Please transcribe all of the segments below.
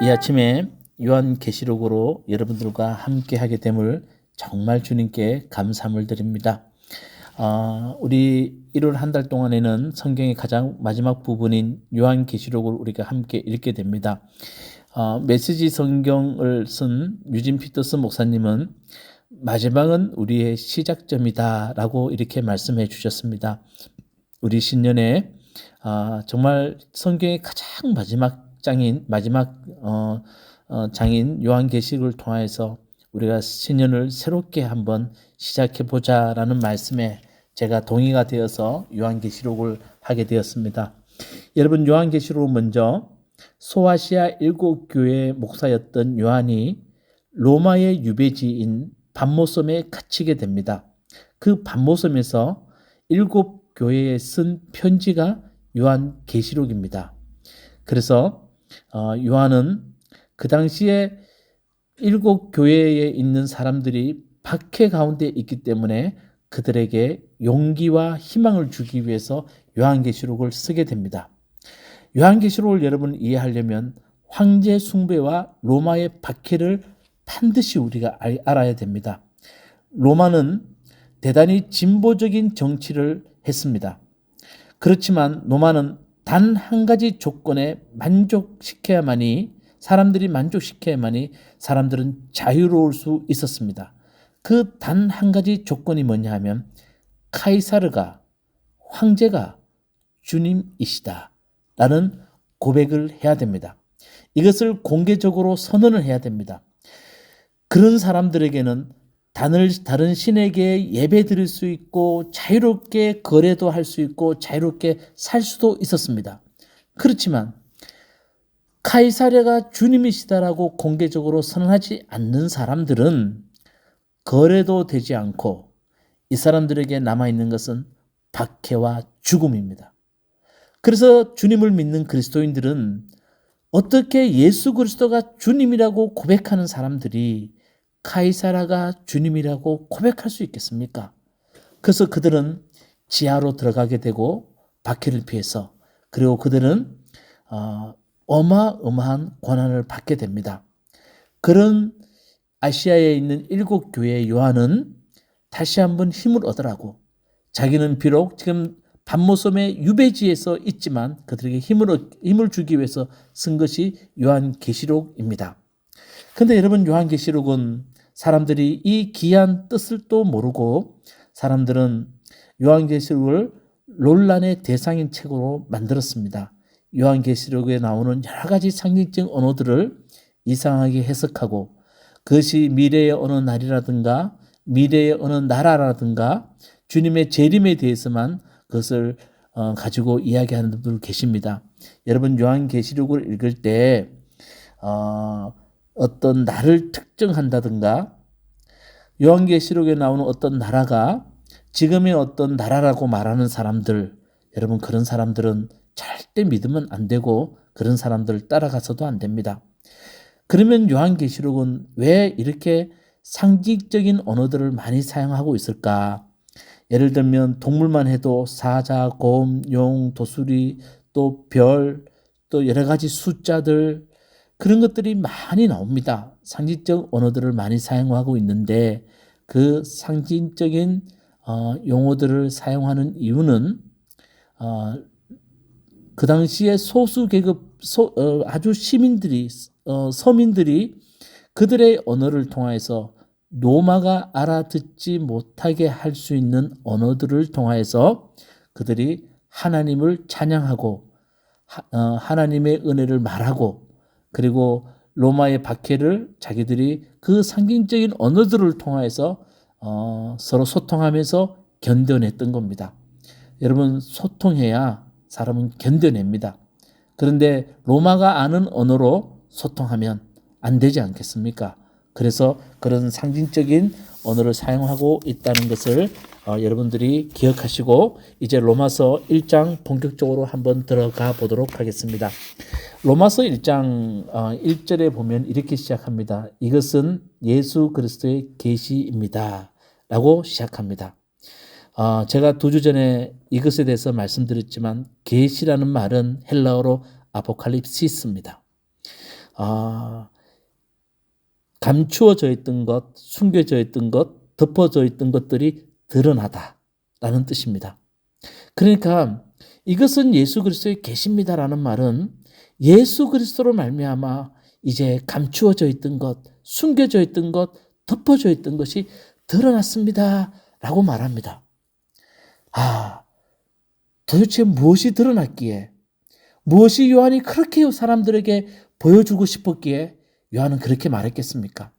이 아침에 요한계시록으로 여러분들과 함께 하게 됨을 정말 주님께 감사함을 드립니다. 우리 1월 한 달 동안에는 성경의 가장 마지막 부분인 요한계시록을 우리가 함께 읽게 됩니다. 메시지 성경을 쓴 유진 피터스 목사님은 마지막은 우리의 시작점이다 라고 이렇게 말씀해 주셨습니다. 우리 신년에 정말 성경의 가장 마지막 장인 요한계시록을 통해서 우리가 신년을 새롭게 한번 시작해 보자라는 말씀에 제가 동의가 되어서 요한계시록을 하게 되었습니다. 여러분, 요한계시록 먼저 소아시아 7교회 목사였던 요한이 로마의 유배지인 patmos섬에 갇히게 됩니다. 그 patmos섬에서 7교회에 쓴 편지가 요한계시록입니다. 그래서 요한은 그 당시에 7교회에 있는 사람들이 박해 가운데 있기 때문에 그들에게 용기와 희망을 주기 위해서 요한계시록을 쓰게 됩니다. 요한계시록을 여러분 이해하려면 황제 숭배와 로마의 박해를 반드시 우리가 알아야 됩니다. 로마는 대단히 진보적인 정치를 했습니다. 그렇지만 로마는 단 한 가지 조건에 사람들이 만족시켜야만이 사람들은 자유로울 수 있었습니다. 그 단 한 가지 조건이 뭐냐 하면 황제가 주님이시다 라는 고백을 해야 됩니다. 이것을 공개적으로 선언을 해야 됩니다. 그런 사람들에게는 다른 신에게 예배 드릴 수 있고 자유롭게 거래도 할 수 있고 자유롭게 살 수도 있었습니다. 그렇지만 카이사랴가 주님이시다라고 공개적으로 선언하지 않는 사람들은 거래도 되지 않고 이 사람들에게 남아있는 것은 박해와 죽음입니다. 그래서 주님을 믿는 그리스도인들은 어떻게 예수 그리스도가 주님이라고 고백하는 사람들이 카이사라가 주님이라고 고백할 수 있겠습니까? 그래서 그들은 지하로 들어가게 되고 박해를 피해서, 그리고 그들은 어마어마한 고난을 받게 됩니다. 그런 아시아에 있는 7교회의 요한은 다시 한번 힘을 얻으라고, 자기는 비록 지금 patmos섬의 유배지에서 있지만 그들에게 힘을 주기 위해서 쓴 것이 요한계시록입니다. 그런데 여러분, 요한계시록은 사람들이 이 귀한 뜻을 또 모르고 사람들은 요한계시록을 논란의 대상인 책으로 만들었습니다. 요한계시록에 나오는 여러 가지 상징적 언어들을 이상하게 해석하고 그것이 미래의 어느 날이라든가 미래의 어느 나라라든가 주님의 재림에 대해서만 그것을 가지고 이야기하는 분들 계십니다. 여러분, 요한계시록을 읽을 때 어떤 날을 특정한다든가 요한계시록에 나오는 어떤 나라가 지금의 어떤 나라라고 말하는 사람들, 여러분, 그런 사람들은 절대 믿으면 안 되고 그런 사람들을 따라가서도 안 됩니다. 그러면 요한계시록은 왜 이렇게 상징적인 언어들을 많이 사용하고 있을까? 예를 들면 동물만 해도 사자, 곰, 용, 도수리, 또 별, 또 여러 가지 숫자들, 그런 것들이 많이 나옵니다. 상징적 언어들을 많이 사용하고 있는데 그 상징적인 용어들을 사용하는 이유는 그 당시에 소수 계급, 아주 서민들이 그들의 언어를 통해서 로마가 알아듣지 못하게 할 수 있는 언어들을 통해서 그들이 하나님을 찬양하고 하나님의 은혜를 말하고, 그리고 로마의 박해를 자기들이 그 상징적인 언어들을 통해서 서로 소통하면서 견뎌냈던 겁니다. 여러분, 소통해야 사람은 견뎌냅니다. 그런데 로마가 아는 언어로 소통하면 안 되지 않겠습니까? 그래서 그런 상징적인 언어를 사용하고 있다는 것을 여러분들이 기억하시고 이제 로마서 1장 본격적으로 한번 들어가 보도록 하겠습니다. 로마서 1장 1절에 보면 이렇게 시작합니다. 이것은 예수 그리스도의 계시입니다 라고 시작합니다. 제가 2주 전에 이것에 대해서 말씀드렸지만 계시라는 말은 헬라어로 아포칼립시스입니다. 감추어져 있던 것, 숨겨져 있던 것, 덮어져 있던 것들이 드러나다라는 뜻입니다. 그러니까 이것은 예수 그리스도의 계십니다라는 말은 예수 그리스도로 말미암아 이제 감추어져 있던 것, 숨겨져 있던 것, 덮어져 있던 것이 드러났습니다라고 말합니다. 도대체 무엇이 드러났기에, 무엇이 요한이 그렇게 사람들에게 보여주고 싶었기에 요한은 그렇게 말했겠습니까?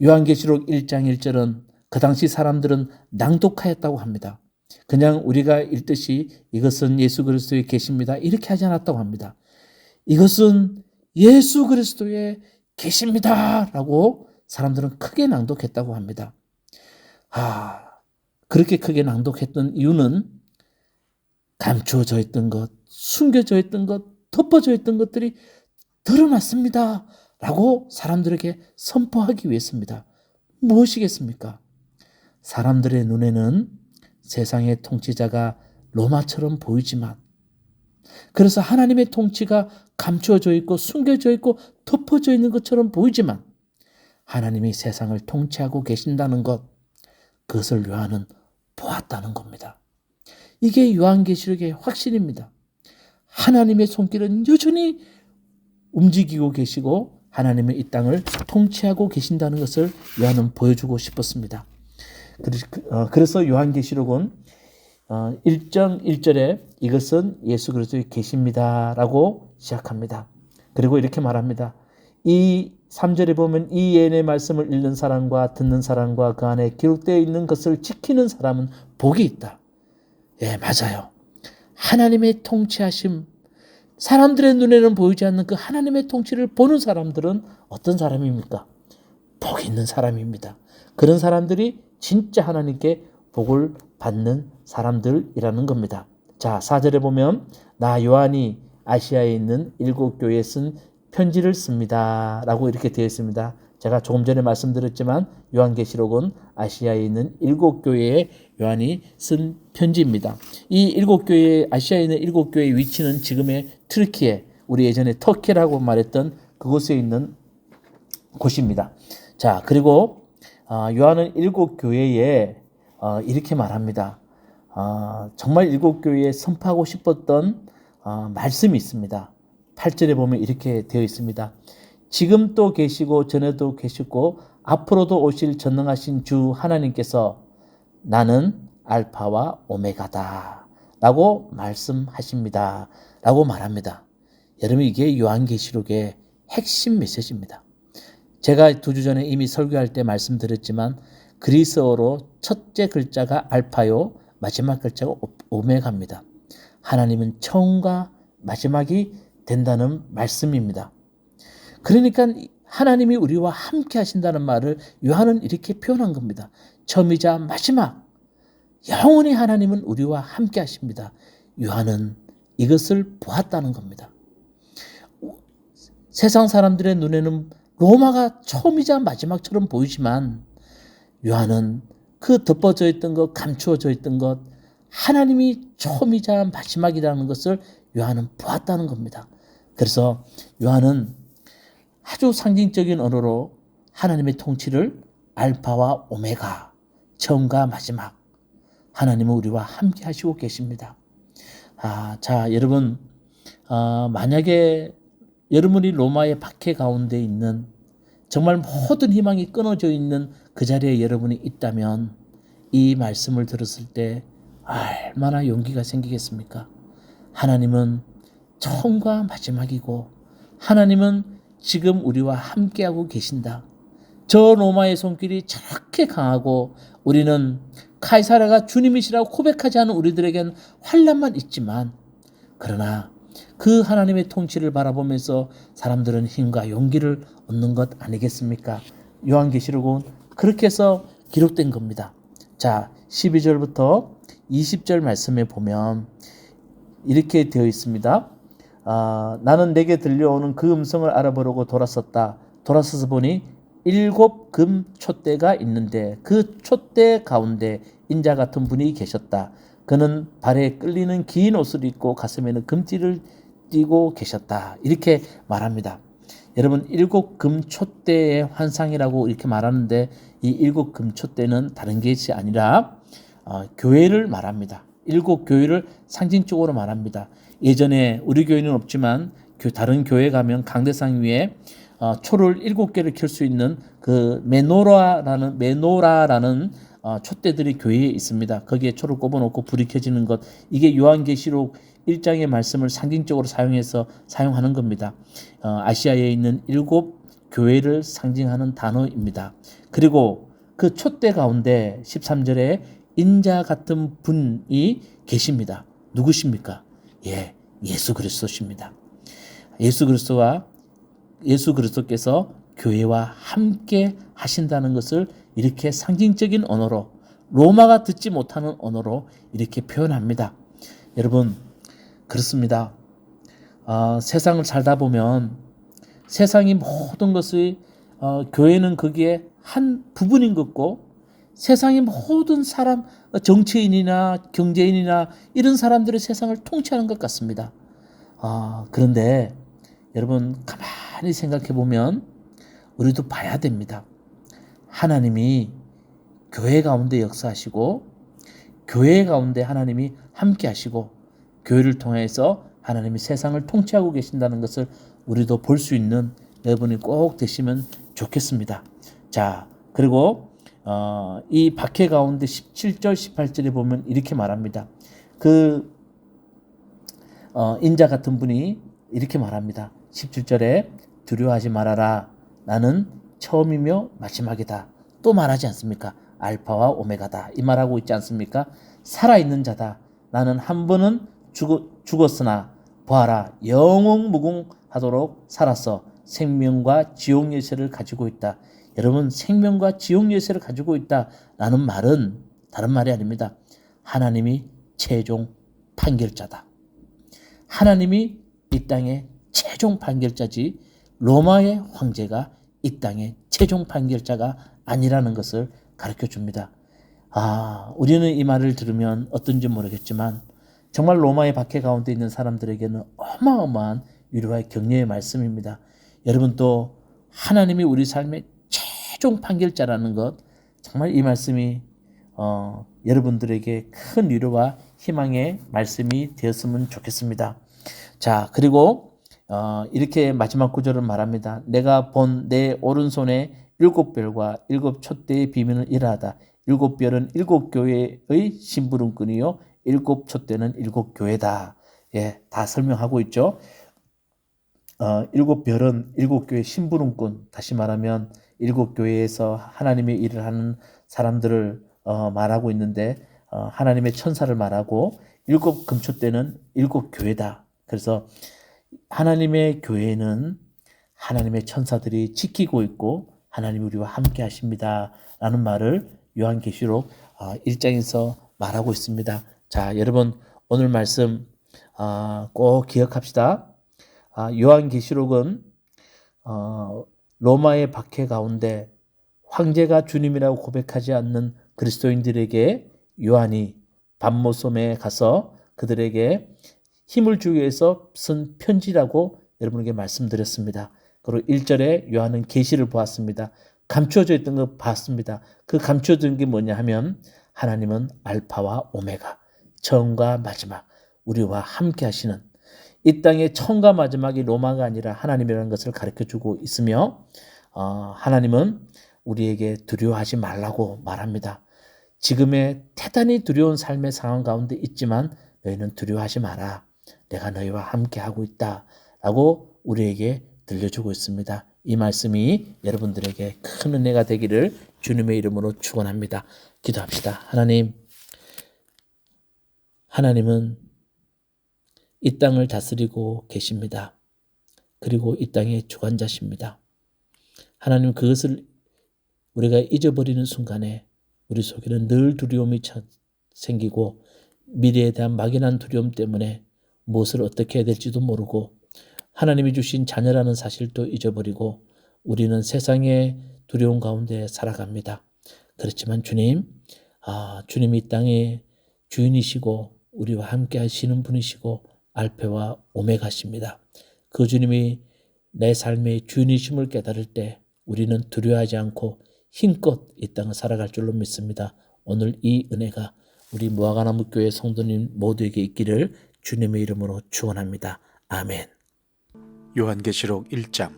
요한계시록 1장 1절은 그 당시 사람들은 낭독하였다고 합니다. 그냥 우리가 읽듯이 이것은 예수 그리스도의 계십니다 이렇게 하지 않았다고 합니다. 이것은 예수 그리스도의 계십니다 라고 사람들은 크게 낭독했다고 합니다. 그렇게 크게 낭독했던 이유는 감추어져 있던 것, 숨겨져 있던 것, 덮어져 있던 것들이 드러났습니다 라고 사람들에게 선포하기 위해서입니다. 무엇이겠습니까? 사람들의 눈에는 세상의 통치자가 로마처럼 보이지만, 그래서 하나님의 통치가 감추어져 있고 숨겨져 있고 덮어져 있는 것처럼 보이지만 하나님이 세상을 통치하고 계신다는 것, 그것을 요한은 보았다는 겁니다. 이게 요한계시록의 확신입니다. 하나님의 손길은 여전히 움직이고 계시고 하나님의 이 땅을 통치하고 계신다는 것을 요한은 보여주고 싶었습니다. 그래서 요한계시록은 1장 1절에 이것은 예수 그리스도의 계십니다라고 시작합니다. 그리고 이렇게 말합니다. 이 3절에 보면 이 예언의 말씀을 읽는 사람과 듣는 사람과 그 안에 기록되어 있는 것을 지키는 사람은 복이 있다. 예, 맞아요. 하나님의 통치하심, 사람들의 눈에는 보이지 않는 그 하나님의 통치를 보는 사람들은 어떤 사람입니까? 복 있는 사람입니다. 그런 사람들이 진짜 하나님께 복을 받는 사람들이라는 겁니다. 자, 4절에 보면 나 요한이 아시아에 있는 7교회에 쓴 편지를 씁니다 라고 이렇게 되어 있습니다. 제가 조금 전에 말씀드렸지만 요한계시록은 아시아에 있는 7교회에 요한이 쓴 편지입니다. 이 7교회, 아시아에 있는 7교회의 위치는 지금의 트르키에, 우리 예전에 터키라고 말했던 그곳에 있는 곳입니다. 자, 그리고 요한은 7교회에 이렇게 말합니다. 정말 7교회에 선포하고 싶었던 말씀이 있습니다. 8절에 보면 이렇게 되어 있습니다. 지금 또 계시고 전에도 계시고 앞으로도 오실 전능하신 주 하나님께서 나는 알파와 오메가다 라고 말씀하십니다 라고 말합니다. 여러분, 이게 요한계시록의 핵심 메시지입니다. 제가 2주 전에 이미 설교할 때 말씀드렸지만 그리스어로 첫째 글자가 알파요, 마지막 글자가 오메가입니다. 하나님은 처음과 마지막이 된다는 말씀입니다. 그러니까 하나님이 우리와 함께 하신다는 말을 요한은 이렇게 표현한 겁니다. 처음이자 마지막, 영원히 하나님은 우리와 함께 하십니다. 요한은 이것을 보았다는 겁니다. 세상 사람들의 눈에는 로마가 처음이자 마지막처럼 보이지만 요한은 그 덮어져 있던 것, 감추어져 있던 것, 하나님이 처음이자 마지막이라는 것을 요한은 보았다는 겁니다. 그래서 요한은 아주 상징적인 언어로 하나님의 통치를 알파와 오메가, 처음과 마지막, 하나님은 우리와 함께 하시고 계십니다. 자, 여러분, 만약에 여러분이 로마의 박해 가운데 있는, 정말 모든 희망이 끊어져 있는 그 자리에 여러분이 있다면 이 말씀을 들었을 때 얼마나 용기가 생기겠습니까? 하나님은 처음과 마지막이고 하나님은 지금 우리와 함께하고 계신다. 저 로마의 손길이 저렇게 강하고 우리는 카이사라가 주님이시라고 고백하지 않은 우리들에겐 환난만 있지만, 그러나 그 하나님의 통치를 바라보면서 사람들은 힘과 용기를 얻는 것 아니겠습니까? 요한계시록은 그렇게 해서 기록된 겁니다. 자, 12절부터 20절 말씀에 보면 이렇게 되어 있습니다. 나는 내게 들려오는 그 음성을 알아보려고 돌아섰다. 돌아서서 보니 7 금 촛대가 있는데 그 촛대 가운데 인자 같은 분이 계셨다. 그는 발에 끌리는 긴 옷을 입고 가슴에는 금띠를 띠고 계셨다. 이렇게 말합니다. 여러분 일곱 금촛대의 환상이라고 이렇게 말하는데 이 일곱 금촛대는 다른 것이 아니라 교회를 말합니다. 일곱 교회를 상징적으로 말합니다. 예전에 우리 교회는 없지만 다른 교회 가면 강대상 위에 초를 7개를 켤 수 있는 그 메노라라는 촛대들이 교회에 있습니다. 거기에 초를 꼽아놓고 불이 켜지는 것, 이게 요한계시록 1장의 말씀을 상징적으로 사용하는 겁니다. 아시아에 있는 7 교회를 상징하는 단어입니다. 그리고 그 촛대 가운데 13절에 인자 같은 분이 계십니다. 누구십니까? 예수 그리스도십니다. 예수 그리스도께서 교회와 함께 하신다는 것을 이렇게 상징적인 언어로, 로마가 듣지 못하는 언어로 이렇게 표현합니다. 여러분, 그렇습니다. 세상을 살다 보면 세상이 모든 것이 교회는 거기에 한 부분인 것고, 세상의 모든 사람, 정치인이나 경제인이나 이런 사람들이 세상을 통치하는 것 같습니다. 그런데 여러분 가만히 생각해 보면 우리도 봐야 됩니다. 하나님이 교회 가운데 역사하시고, 교회 가운데 하나님이 함께 하시고, 교회를 통해서 하나님이 세상을 통치하고 계신다는 것을 우리도 볼 수 있는 여러분이 꼭 되시면 좋겠습니다. 자, 그리고 이 박해 가운데 17절 18절에 보면 이렇게 말합니다. 그 인자 같은 분이 이렇게 말합니다. 17절에 두려워하지 말아라. 나는 처음이며 마지막이다. 또 말하지 않습니까? 알파와 오메가다. 이 말하고 있지 않습니까? 살아있는 자다. 나는 한 번은 죽었으나 보아라, 영원무궁하도록 살았어. 생명과 지옥 열쇠를 가지고 있다. 여러분, 생명과 지옥 열쇠를 가지고 있다라는 말은 다른 말이 아닙니다. 하나님이 최종 판결자다. 하나님이 이 땅의 최종 판결자지 로마의 황제가 이 땅의 최종 판결자가 아니라는 것을 가르쳐 줍니다. 우리는 이 말을 들으면 어떤지 모르겠지만 정말 로마의 박해 가운데 있는 사람들에게는 어마어마한 위로와 격려의 말씀입니다. 여러분, 또 하나님이 우리 삶의 최종 판결자라는 것, 정말 이 말씀이 여러분들에게 큰 위로와 희망의 말씀이 되었으면 좋겠습니다. 자, 그리고 이렇게 마지막 구절을 말합니다. 내가 본 내 오른손에 7별과 7촛대의 비밀은 이러하다. 7별은 7교회의 심부름꾼이요 7촛대는 7교회다. 다 설명하고 있죠. 7별은 7교회 심부름꾼, 다시 말하면 7교회에서 하나님의 일을 하는 사람들을 말하고 있는데, 하나님의 천사를 말하고 7 금촛대는 7교회다. 그래서 하나님의 교회는 하나님의 천사들이 지키고 있고 하나님이 우리와 함께 하십니다 라는 말을 요한계시록 1장에서 말하고 있습니다. 자, 여러분, 오늘 말씀 꼭 기억합시다. 요한계시록은 로마의 박해 가운데 황제가 주님이라고 고백하지 않는 그리스도인들에게 요한이 밤모섬에 가서 그들에게 힘을 주기 위해서 쓴 편지라고 여러분에게 말씀드렸습니다. 그리고 1절에 요한은 계시를 보았습니다. 감추어져 있던 거 봤습니다. 그 감추어진 게 뭐냐 하면 하나님은 알파와 오메가, 처음과 마지막, 우리와 함께 하시는, 이 땅의 처음과 마지막이 로마가 아니라 하나님이라는 것을 가르쳐주고 있으며, 하나님은 우리에게 두려워하지 말라고 말합니다. 지금의 대단히 두려운 삶의 상황 가운데 있지만 너희는 두려워하지 마라. 내가 너희와 함께 하고 있다 라고 우리에게 들려주고 있습니다. 이 말씀이 여러분들에게 큰 은혜가 되기를 주님의 이름으로 축원합니다. 기도합시다. 하나님은 이 땅을 다스리고 계십니다. 그리고 이 땅의 주관자십니다. 하나님, 그것을 우리가 잊어버리는 순간에 우리 속에는 늘 두려움이 생기고 미래에 대한 막연한 두려움 때문에 무엇을 어떻게 해야 될지도 모르고 하나님이 주신 자녀라는 사실도 잊어버리고 우리는 세상의 두려움 가운데 살아갑니다. 그렇지만 주님이 이 땅의 주인이시고 우리와 함께 하시는 분이시고 알파와 오메가십니다. 그 주님이 내 삶의 주인이심을 깨달을 때 우리는 두려워하지 않고 힘껏 이 땅을 살아갈 줄로 믿습니다. 오늘 이 은혜가 우리 무화과나무 교회 성도님 모두에게 있기를 주님의 이름으로 축원합니다. 아멘. 요한계시록 1장.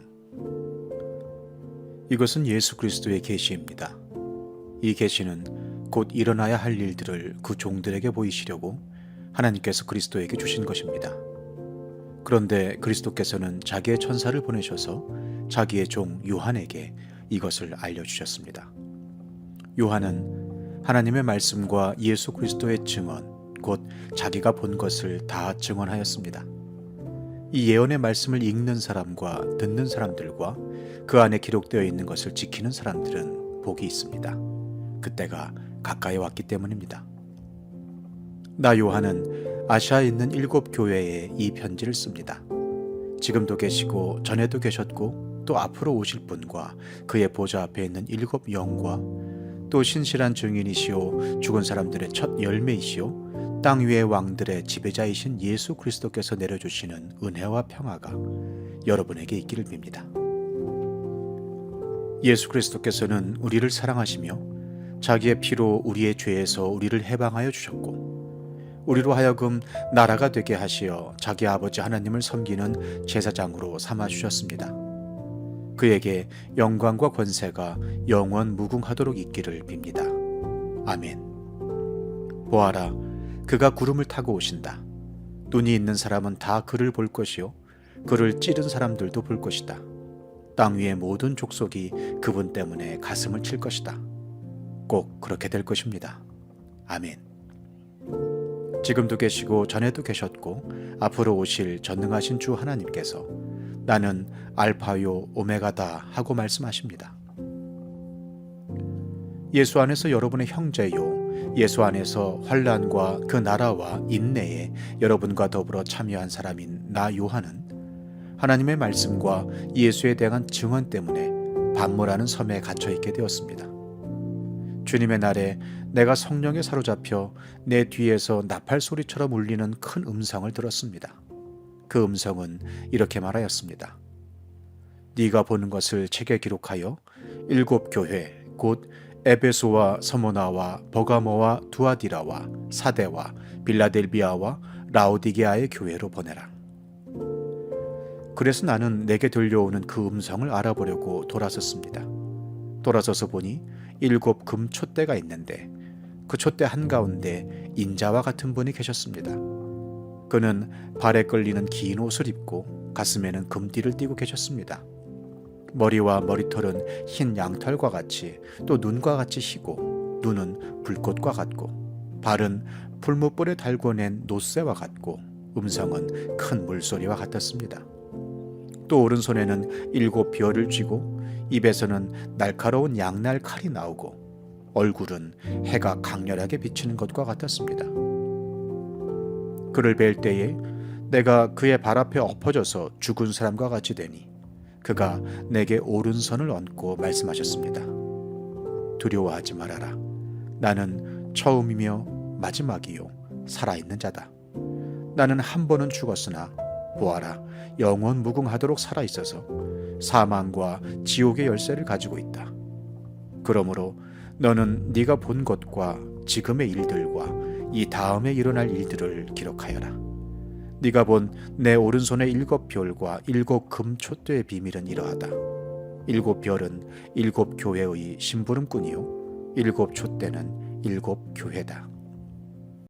이것은 예수 그리스도의 계시입니다. 이 계시는 곧 일어나야 할 일들을 그 종들에게 보이시려고 하나님께서 그리스도에게 주신 것입니다. 그런데 그리스도께서는 자기의 천사를 보내셔서 자기의 종 요한에게 이것을 알려주셨습니다. 요한은 하나님의 말씀과 예수 그리스도의 증언, 곧 자기가 본 것을 다 증언하였습니다. 이 예언의 말씀을 읽는 사람과 듣는 사람들과 그 안에 기록되어 있는 것을 지키는 사람들은 복이 있습니다. 그때가 가까이 왔기 때문입니다. 나 요한은 아시아에 있는 7 교회에 이 편지를 씁니다. 지금도 계시고 전에도 계셨고 또 앞으로 오실 분과 그의 보좌 앞에 있는 7 영과 또 신실한 증인이시오 죽은 사람들의 첫 열매이시오 땅 위의 왕들의 지배자이신 예수 그리스도께서 내려주시는 은혜와 평화가 여러분에게 있기를 빕니다. 예수 그리스도께서는 우리를 사랑하시며 자기의 피로 우리의 죄에서 우리를 해방하여 주셨고 우리로 하여금 나라가 되게 하시어 자기 아버지 하나님을 섬기는 제사장으로 삼아주셨습니다. 그에게 영광과 권세가 영원 무궁하도록 있기를 빕니다. 아멘. 보아라, 그가 구름을 타고 오신다. 눈이 있는 사람은 다 그를 볼 것이요 그를 찌른 사람들도 볼 것이다. 땅 위의 모든 족속이 그분 때문에 가슴을 칠 것이다. 꼭 그렇게 될 것입니다. 아멘. 지금도 계시고 전에도 계셨고 앞으로 오실 전능하신 주 하나님께서 나는 알파요 오메가다 하고 말씀하십니다. 예수 안에서 여러분의 형제요, 예수 안에서 환난과 그 나라와 인내에 여러분과 더불어 참여한 사람인 나 요한은 하나님의 말씀과 예수에 대한 증언 때문에 반모라는 섬에 갇혀 있게 되었습니다. 주님의 날에 내가 성령에 사로잡혀 내 뒤에서 나팔 소리처럼 울리는 큰 음성을 들었습니다. 그 음성은 이렇게 말하였습니다. 네가 보는 것을 책에 기록하여 7 교회 곧 에베소와 서모나와 버가모와 두아디라와 사데와 빌라델비아와 라오디게아의 교회로 보내라. 그래서 나는 내게 들려오는 그 음성을 알아보려고 돌아섰습니다. 돌아서서 보니 7 금 촛대가 있는데 그 촛대 한가운데 인자와 같은 분이 계셨습니다. 그는 발에 끌리는 긴 옷을 입고 가슴에는 금띠를 띠고 계셨습니다. 머리와 머리털은 흰 양털과 같이 또 눈과 같이 희고 눈은 불꽃과 같고 발은 풀무불에 달고 낸 노새와 같고 음성은 큰 물소리와 같았습니다. 또 오른손에는 7 벼를 쥐고 입에서는 날카로운 양날 칼이 나오고 얼굴은 해가 강렬하게 비치는 것과 같았습니다. 그를 뵐 때에 내가 그의 발 앞에 엎어져서 죽은 사람과 같이 되니 그가 내게 오른손을 얹고 말씀하셨습니다. 두려워하지 말아라. 나는 처음이며 마지막이요 살아있는 자다. 나는 한 번은 죽었으나 보아라 영원 무궁하도록 살아있어서 사망과 지옥의 열쇠를 가지고 있다. 그러므로 너는 네가 본 것과 지금의 일들과 이 다음에 일어날 일들을 기록하여라. 네가 본 내 오른손의 7 별과 7 금 촛대의 비밀은 이러하다. 7 별은 7 교회의 심부름꾼이요 7 촛대는 7 교회다.